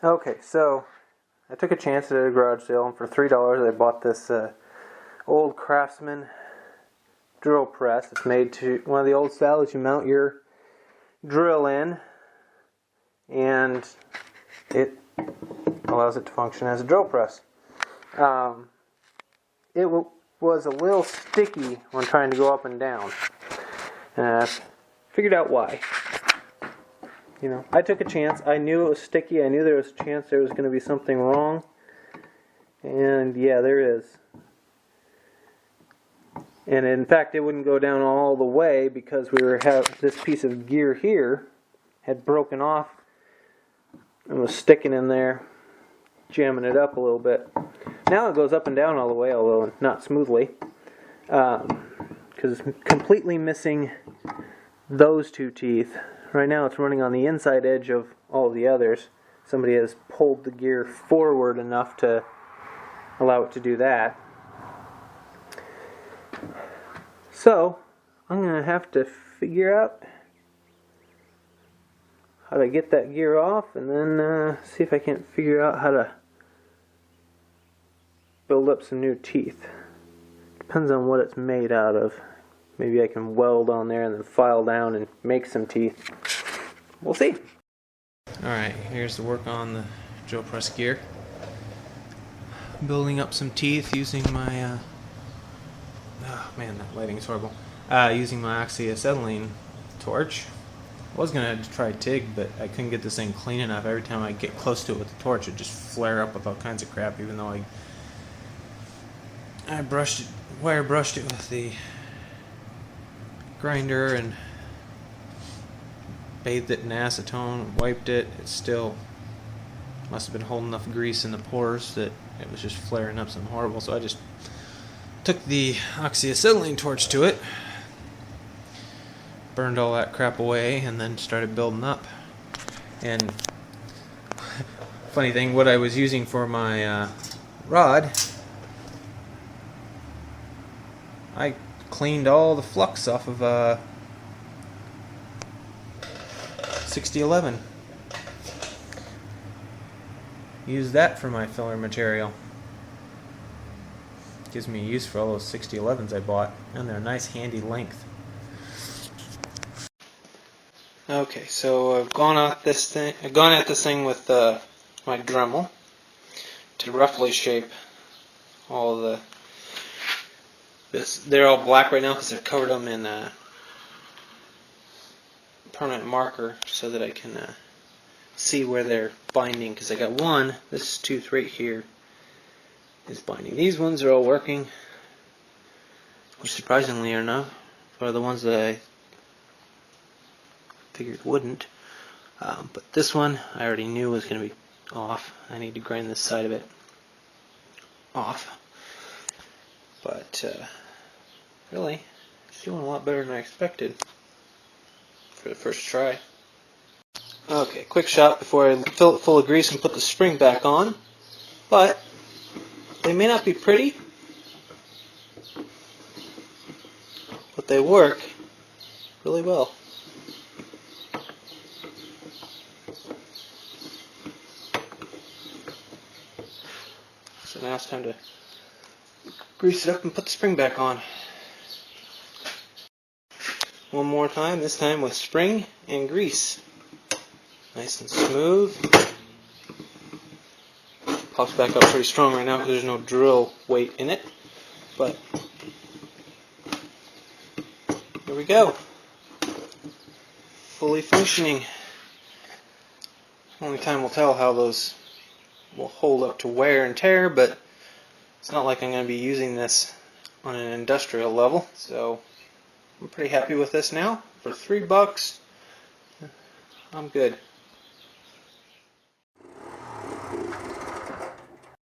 Okay, so I took a chance at a garage sale, and for $3 I bought this old Craftsman drill press. It's made to one of the old styles you mount your drill in, and it allows it to function as a drill press. It was a little sticky when trying to go up and down, and I figured out why. You know, I took a chance. I knew it was sticky. I knew there was a chance there was going to be something wrong. And yeah, there is. And in fact, it wouldn't go down all the way because this piece of gear here had broken off and was sticking in there, jamming it up a little bit. Now it goes up and down all the way, although not smoothly, because it's completely missing those two teeth. Right now it's running on the inside edge of all the others. Somebody has pulled the gear forward enough to allow it to do that. So, I'm going to have to figure out how to get that gear off, and then see if I can't figure out how to build up some new teeth. Depends on what it's made out of. Maybe I can weld on there and then file down and make some teeth. We'll see. Alright, here's the work on the drill press gear. Building up some teeth using my oh man, that lighting is horrible. Using my oxyacetylene torch. I was going to try TIG, but I couldn't get this thing clean enough. Every time I get close to it with the torch, it just flare up with all kinds of crap, even though I wire brushed it with the grinder and bathed it in acetone, wiped it. It still must have been holding enough grease in the pores that it was just flaring up something horrible. So I just took the oxyacetylene torch to it, burned all that crap away, and then started building up. And funny thing, what I was using for my rod, I cleaned all the flux off of 6011. Use that for my filler material. Gives me a use for all those 6011s I bought, and they're a nice handy length. Okay, so I've gone at this thing with my Dremel to roughly shape all the they're all black right now because I've covered them in permanent marker so that I can see where they're binding, because I got this tooth right here is binding. These ones are all working, which surprisingly enough are the ones that I figured wouldn't. But this one I already knew was going to be off. I need to grind this side of it off. But really, it's doing a lot better than I expected for the first try. Okay, quick shot before I fill it full of grease and put the spring back on. But they may not be pretty, but they work really well. So now it's time to grease it up and put the spring back on. One more time, this time with spring and grease. Nice and smooth. Pops back up pretty strong right now because there's no drill weight in it. But here we go. Fully functioning. Only time will tell how those will hold up to wear and tear, but it's not like I'm going to be using this on an industrial level. So I'm pretty happy with this now. For $3, I'm good.